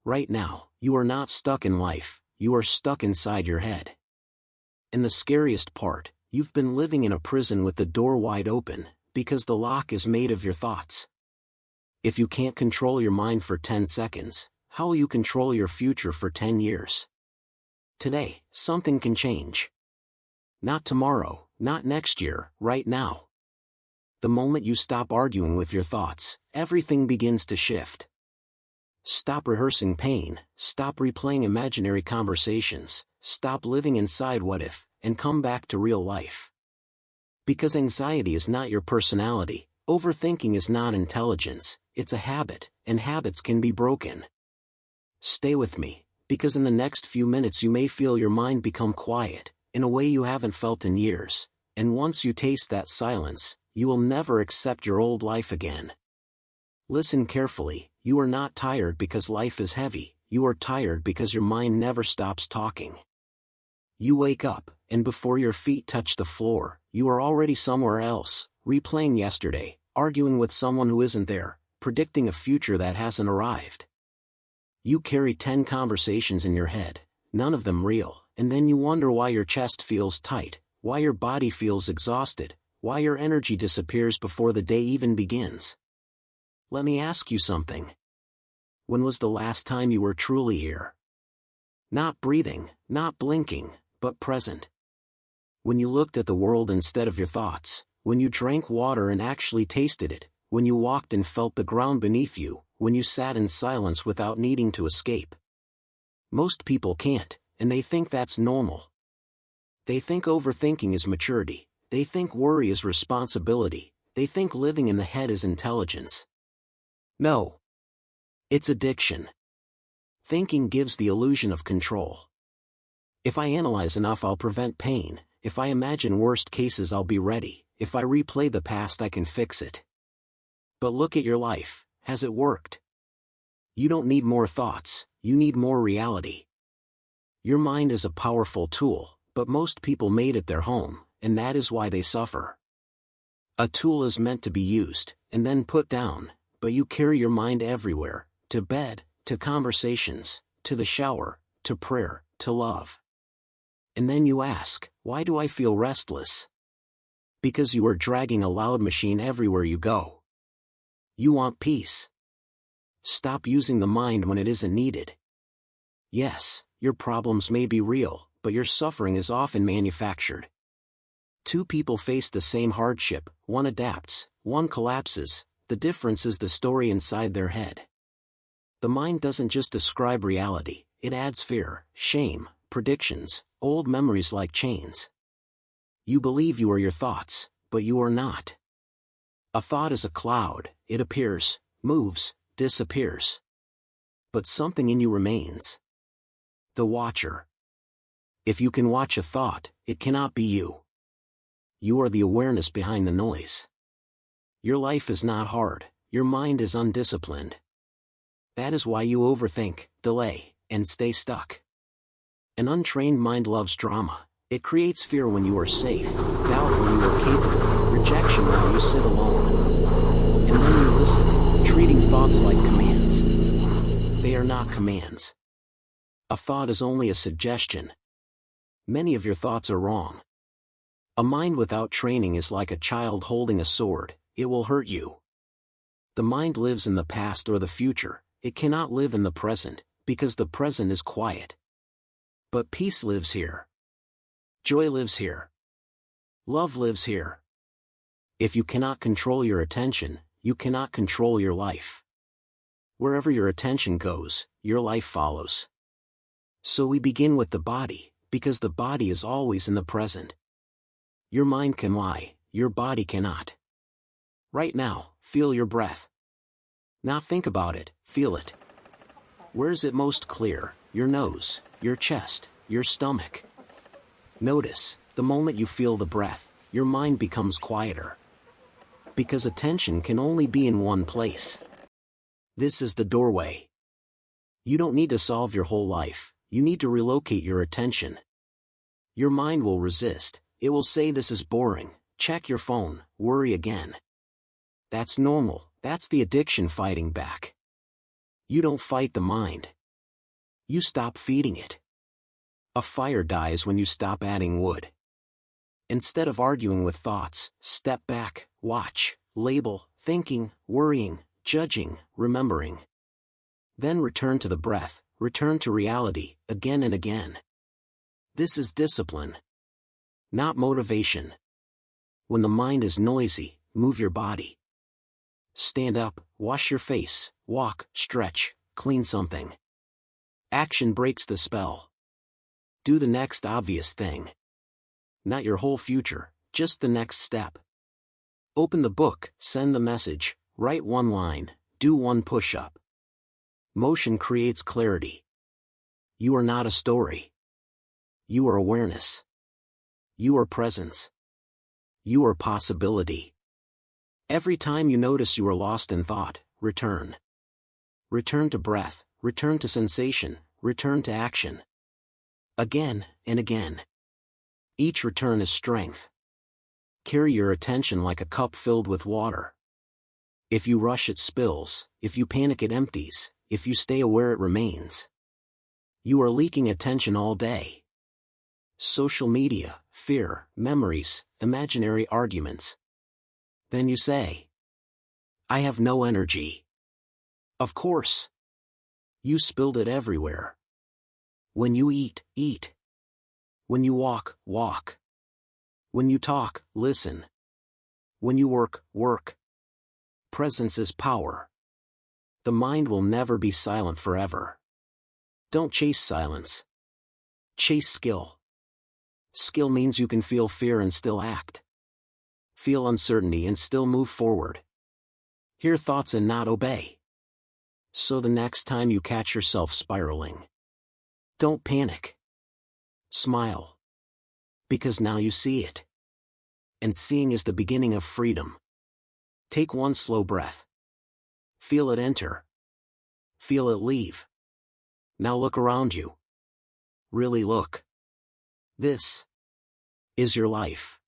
Right now, you are not stuck in life, you are stuck inside your head. And the scariest part, you've been living in a prison with the door wide open, because the lock is made of your thoughts. If you can't control your mind for 10 seconds, how will you control your future for 10 years? Today, something can change. Not tomorrow, not next year, right now. The moment you stop arguing with your thoughts, everything begins to shift. Stop rehearsing pain, stop replaying imaginary conversations, stop living inside what if, and come back to real life. Because anxiety is not your personality, overthinking is not intelligence, it's a habit, and habits can be broken. Stay with me, because in the next few minutes you may feel your mind become quiet, in a way you haven't felt in years, and once you taste that silence, you will never accept your old life again. Listen carefully, you are not tired because life is heavy, you are tired because your mind never stops talking. You wake up, and before your feet touch the floor, you are already somewhere else, replaying yesterday, arguing with someone who isn't there, predicting a future that hasn't arrived. You carry 10 conversations in your head, none of them real, and then you wonder why your chest feels tight, why your body feels exhausted, why your energy disappears before the day even begins. Let me ask you something. When was the last time you were truly here? Not breathing, not blinking, but present. When you looked at the world instead of your thoughts, when you drank water and actually tasted it, when you walked and felt the ground beneath you, when you sat in silence without needing to escape. Most people can't, and they think that's normal. They think overthinking is maturity, they think worry is responsibility, they think living in the head is intelligence. No. It's addiction. Thinking gives the illusion of control. If I analyze enough, I'll prevent pain. If I imagine worst cases, I'll be ready. If I replay the past, I can fix it. But look at your life, has it worked? You don't need more thoughts, you need more reality. Your mind is a powerful tool, but most people made it their home, and that is why they suffer. A tool is meant to be used, and then put down, but you carry your mind everywhere, to bed, to conversations, to the shower, to prayer, to love. And then you ask, why do I feel restless? Because you are dragging a loud machine everywhere you go. You want peace. Stop using the mind when it isn't needed. Yes, your problems may be real, but your suffering is often manufactured. Two people face the same hardship, one adapts, one collapses, the difference is the story inside their head. The mind doesn't just describe reality, it adds fear, shame, predictions, old memories like chains. You believe you are your thoughts, but you are not. A thought is a cloud, it appears, moves, disappears. But something in you remains. The watcher. If you can watch a thought, it cannot be you. You are the awareness behind the noise. Your life is not hard, your mind is undisciplined. That is why you overthink, delay, and stay stuck. An untrained mind loves drama. It creates fear when you are safe, doubt when you are capable, rejection while you sit alone. And then you listen, treating thoughts like commands. They are not commands. A thought is only a suggestion. Many of your thoughts are wrong. A mind without training is like a child holding a sword, it will hurt you. The mind lives in the past or the future, it cannot live in the present, because the present is quiet. But peace lives here. Joy lives here. Love lives here. If you cannot control your attention, you cannot control your life. Wherever your attention goes, your life follows. So we begin with the body, because the body is always in the present. Your mind can lie, your body cannot. Right now, feel your breath. Not think about it, feel it. Where is it most clear? Your nose, your chest, your stomach. Notice, the moment you feel the breath, your mind becomes quieter. Because attention can only be in one place. This is the doorway. You don't need to solve your whole life, you need to relocate your attention. Your mind will resist, it will say this is boring, check your phone, worry again. That's normal, that's the addiction fighting back. You don't fight the mind, You stop feeding it. A fire dies when you stop adding wood. Instead of arguing with thoughts, step back, watch, label, thinking, worrying, judging, remembering. Then return to the breath, return to reality, again and again. This is discipline, not motivation. When the mind is noisy, move your body. Stand up, wash your face, walk, stretch, clean something. Action breaks the spell. Do the next obvious thing. Not your whole future, just the next step. Open the book, send the message, write one line, do one push-up. Motion creates clarity. You are not a story. You are awareness. You are presence. You are possibility. Every time you notice you are lost in thought, return. Return to breath, return to sensation, return to action. Again and again. Each return is strength. Carry your attention like a cup filled with water. If you rush, it spills. If you panic, it empties. If you stay aware, it remains. You are leaking attention all day. Social media, fear, memories, imaginary arguments. Then you say, I have no energy. Of course. You spilled it everywhere. When you eat, eat. When you walk, walk. When you talk, listen. When you work, work. Presence is power. The mind will never be silent forever. Don't chase silence. Chase skill. Skill means you can feel fear and still act. Feel uncertainty and still move forward. Hear thoughts and not obey. So the next time you catch yourself spiraling, don't panic. Smile. Because now you see it. And seeing is the beginning of freedom. Take one slow breath. Feel it enter. Feel it leave. Now look around you. Really look. This is your life.